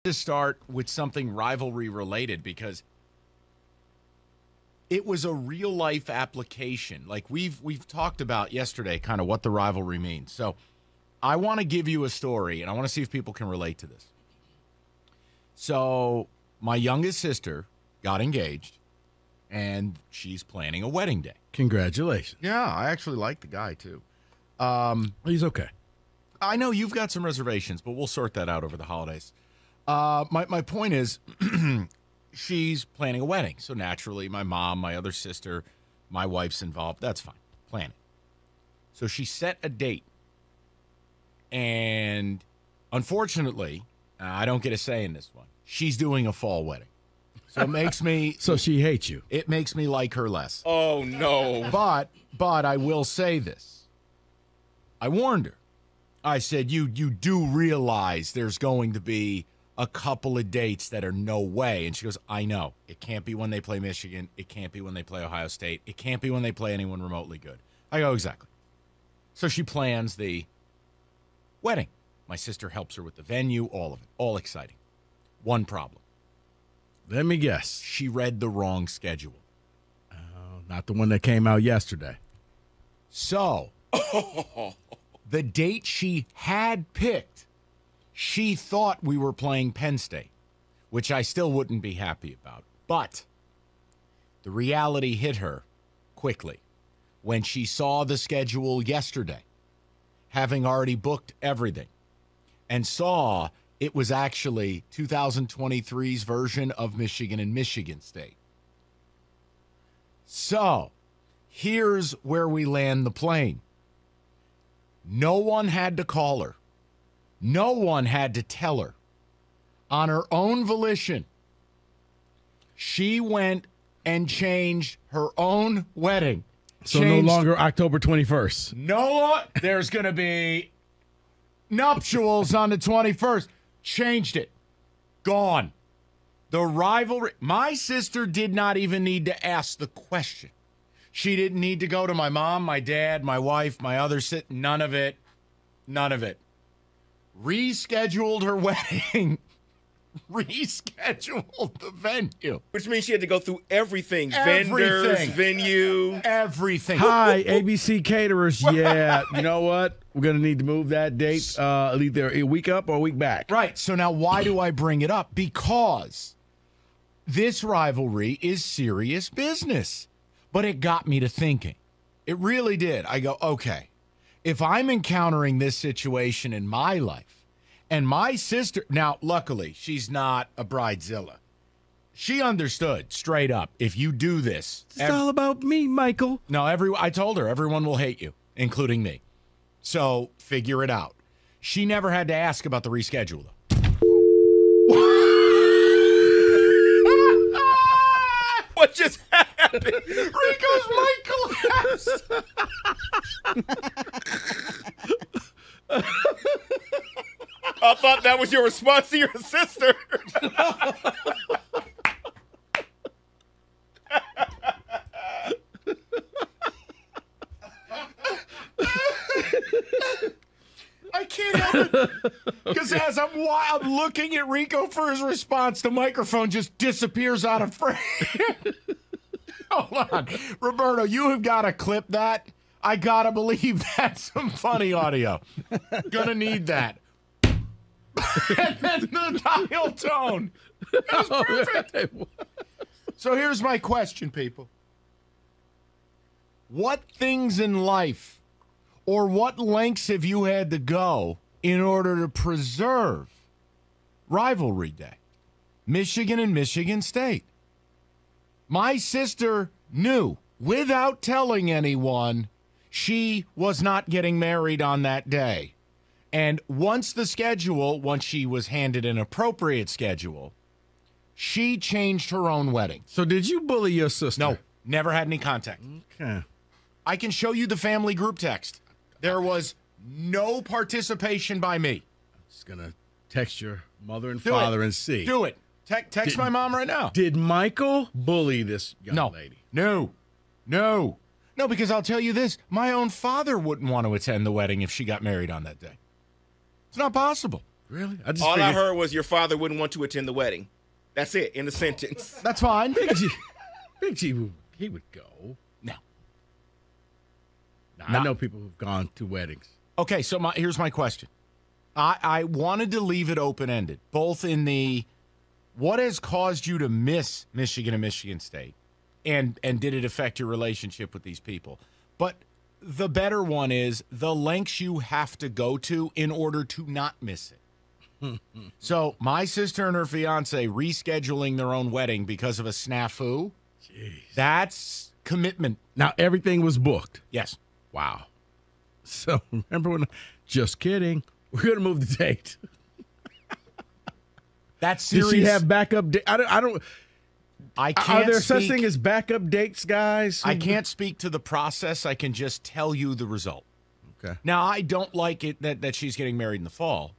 To start with something rivalry related because it was a real life application. Like we've talked about yesterday, kind of what the rivalry means. So I want to give you a story, and I want to see if people can relate to this. So my youngest sister got engaged, and she's planning a wedding day. Congratulations. Yeah, I actually like the guy too. He's okay. I know you've got some reservations, but we'll sort that out over the holidays. My point is, she's planning a wedding. So naturally, my mom, my other sister, my wife's involved. That's fine. Planning. So she set a date. And unfortunately, I don't get a say in this one. She's doing a fall wedding. So it makes me... So she hates you. It makes me like her less. Oh, no. But I will say this. I warned her. I said, you do realize there's going to be a couple of dates that are no way. And she goes, I know. It can't be when they play Michigan. It can't be when they play Ohio State. It can't be when they play anyone remotely good. I go, exactly. So she plans the wedding. My sister helps her with the venue, all of it. All exciting. One problem. Let me guess. She read the wrong schedule. Not the one that came out yesterday. So, the date she had picked, she thought we were playing Penn State, which I still wouldn't be happy about. But the reality hit her quickly when she saw the schedule yesterday, having already booked everything, and saw it was actually 2023's version of Michigan and Michigan State. So, here's where we land the plane. No one had to call her. No one had to tell her. On her own volition, she went and changed her own wedding. So no longer October 21st. No, there's going to be nuptials on the 21st. Changed it. Gone. The rivalry. My sister did not even need to ask the question. She didn't need to go to my mom, my dad, my wife, my other none of it. None of it. Rescheduled her wedding. Rescheduled the venue. Which means she had to go through everything. Vendors, venue. Everything. Hi, ABC Caterers. Yeah, you know what? We're going to need to move that date either a week up or a week back. Right. So now why do I bring it up? Because this rivalry is serious business. But it got me to thinking. It really did. I go, okay, if I'm encountering this situation in my life, and my sister, now, luckily, she's not a bridezilla. She understood straight up, if you do this. It's all about me, Michael. No, I told her, everyone will hate you, including me. So figure it out. She never had to ask about the reschedule, though. What just happened? Rico's mic collapsed. I thought that was your response to your sister. I can't help it. Because as I'm looking at Rico for his response, the microphone just disappears out of frame. Hold on. Roberto, you have got to clip that. I got to believe that's some funny audio. Gonna need that. And then the dial tone. That's perfect. So here's my question, people. What things in life or what lengths have you had to go in order to preserve rivalry day? Michigan and Michigan State. My sister knew, without telling anyone, she was not getting married on that day. And once she was handed an appropriate schedule, she changed her own wedding. So did you bully your sister? No, never had any contact. Okay. I can show you the family group text. There was no participation by me. I'm just going to text your mother and father and see. Do it. Text my mom right now. Did Michael bully this young lady? No, because I'll tell you this. My own father wouldn't want to attend the wedding if she got married on that day. It's not possible. Really? I just All I figured- heard was your father wouldn't want to attend the wedding. That's it in the sentence. That's fine. Big G, he would go. No. Now, I know people who've gone to weddings. Okay, so here's my question. I wanted to leave it open-ended, both in the what has caused you to miss Michigan and Michigan State, and did it affect your relationship with these people? But the better one is the lengths you have to go to in order to not miss it. So my sister and her fiance rescheduling their own wedding because of a snafu, Jeez. that's commitment. Now, everything was booked. Yes. Wow. So, remember when, just kidding, we're going to move the date. That's Did serious. she have backup dates? I can't Are there such speak- thing as backup dates, guys? I can't speak to the process. I can just tell you the result. Okay. Now, I don't like it that she's getting married in the fall.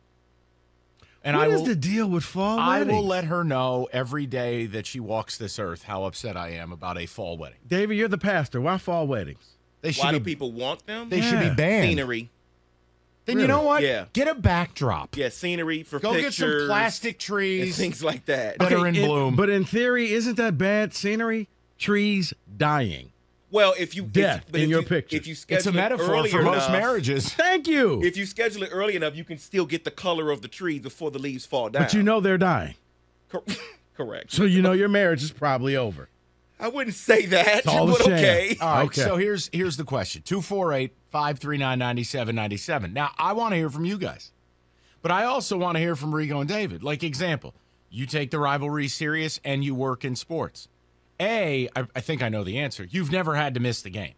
And What I is will, the deal with fall I weddings? will let her know every day that she walks this earth how upset I am about a fall wedding. David, you're the pastor. Why fall weddings? They should Why do be people want them? they should be Yeah. banned. Scenery. Then Really? you know what? Yeah. Get a backdrop. Yeah, scenery for Go pictures. get some plastic and trees. things like that. That are in bloom. But in theory, isn't that bad scenery? Trees dying. Well, if you Death but in if your you, picture. if you schedule It's a metaphor it early for most enough, marriages. Thank you. If you schedule it early enough, you can still get the color of the trees before the leaves fall down. But you know they're dying. Correct. So you know your marriage is probably over. I wouldn't say that, It's all a but sham. okay. All right, Okay. so here's the question. 248-539-9797. Now, I want to hear from you guys. But I also want to hear from Rico and David. Like, example, you take the rivalry serious and you work in sports. I think I know the answer. You've never had to miss the game.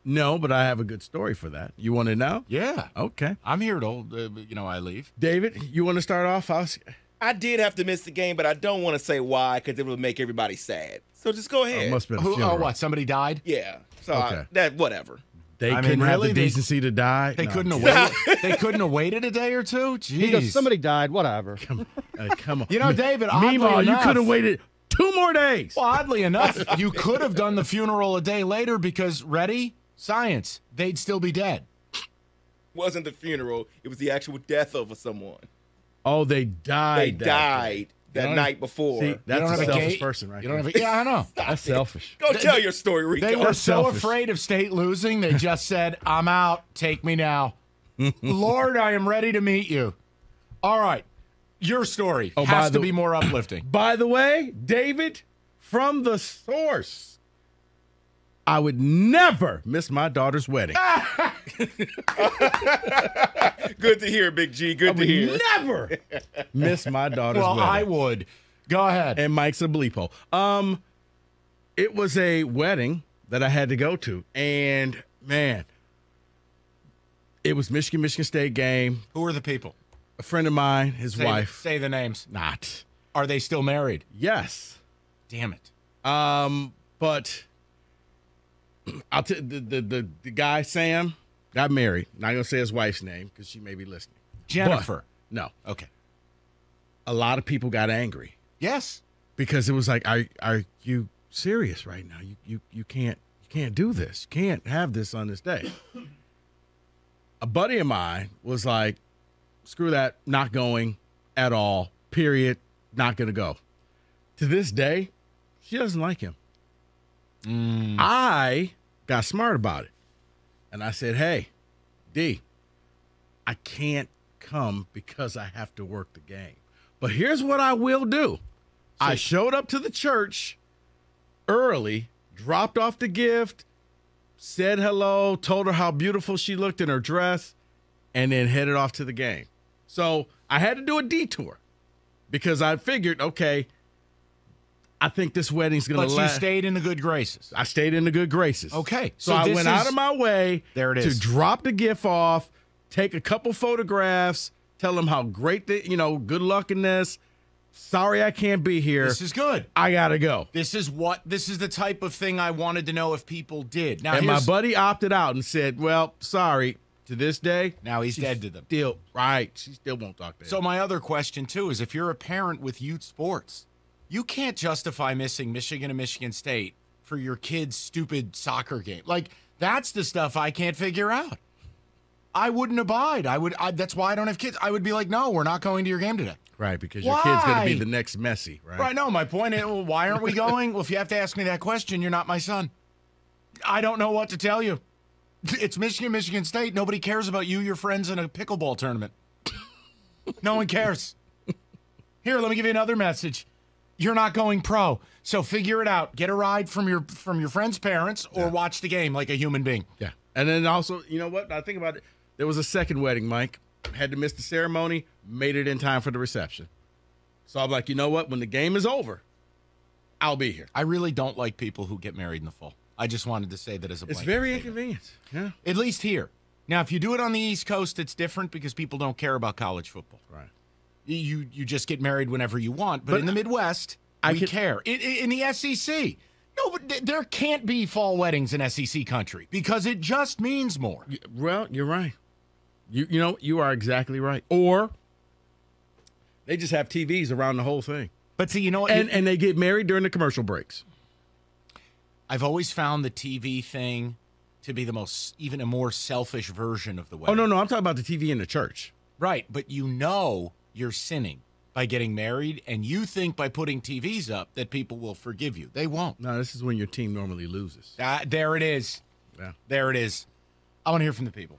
No, but I have a good story for that. You want to know? Yeah. Okay. I'm here till, I leave. David, you want to start off? I did have to miss the game, but I don't want to say why because it would make everybody sad. So just go ahead. Must have been a funeral. What, somebody died? Yeah. So Okay. whatever. They I mean, couldn't have really? the decency to die. They No. couldn't have waited. They couldn't have waited a day or two? Jeez. He goes, somebody died, whatever. Come on. You know, David, oddly Meanwhile, you enough- could have waited 2 more days. Well, oddly enough, you could have done the funeral a day later because, ready? Science. They'd still be dead. Wasn't the funeral. It was the actual death of someone. Oh, they died. They that day. died that don't- night before. See, You that's don't a have a selfish gate? person, right? You don't there. have a, yeah, I know. That's selfish. Go tell your story, Rico. They were That's so selfish. afraid of state losing, they just said, I'm out. Take me now. Lord, I am ready to meet you. All right. Your story Oh, has by to the- be more uplifting. By the way, David, from the source, I would never miss my daughter's wedding. Good to hear, Big G. Good to hear. Never miss my daughter's Well, wedding. I would. Go ahead. And Mike's a bleepo. It was a wedding that I had to go to, and man, it was Michigan State game. Who are the people? A friend of mine, his Say wife, Say the names. not. Are they still married? Yes. Damn it. But I'll tell the guy Sam got married. Not gonna say his wife's name because she may be listening. Jennifer. But, no, Okay. a lot of people got angry Yes. because it was like, are you serious right now? You can't do this. You can't have this on this day. A buddy of mine was like, screw that, not going at all. Period. Not gonna go. To this day, she doesn't like him. I got smart about it. And I said, hey, D, I can't come because I have to work the game. But here's what I will do. I showed up to the church early, dropped off the gift, said hello, told her how beautiful she looked in her dress, and then headed off to the game. So I had to do a detour because I figured, okay, I think this wedding's going But to you last. stayed in the good graces. I stayed in the good graces. Okay, So so I this went is- out of my way There it to is. drop the gift off, take a couple photographs, tell them how great good luck in this. Sorry I can't be here. This is good. I got to go. This is the type of thing I wanted to know if people did. Now, And my here's- buddy opted out and said, well, sorry, to this day. now he's dead to them. Still, right. She still won't talk to him. So my other question, too, is if you're a parent with youth sports, you can't justify missing Michigan and Michigan State for your kid's stupid soccer game. Like, that's the stuff I can't figure out. I wouldn't abide. That's why I don't have kids. I would be like, no, we're not going to your game today. Right, because your kid's going to be the next Messi, right? Right. No, my point is, well, why aren't we going? Well, if you have to ask me that question, you're not my son. I don't know what to tell you. It's Michigan State. Nobody cares about you, your friends in a pickleball tournament. No one cares. Here, let me give you another message. You're not going pro, so figure it out. Get a ride from your friend's parents, or watch the game like a human being. Yeah, and then also, you know what? I think about it. There was a second wedding, Mike. Had to miss the ceremony. Made it in time for the reception. So I'm like, you know what? When the game is over, I'll be here. I really don't like people who get married in the fall. I just wanted to say that as a It's blanket very statement. inconvenient. Yeah, At least here. Now, if you do it on the East Coast, it's different because people don't care about college football. right. You just get married whenever you want. But in the Midwest, we care. In the SEC, no, but there can't be fall weddings in SEC country because it just means more. Well, you're right. You know, you are exactly right. Or they just have TVs around the whole thing. But see, you know what? And they get married during the commercial breaks. I've always found the TV thing to be even a more selfish version of the wedding. Oh, no, I'm talking about the TV in the church. Right, but you know you're sinning by getting married, and you think by putting TVs up that people will forgive you. They won't. No, this is when your team normally loses. There it is. Yeah. There it is. I want to hear from the people.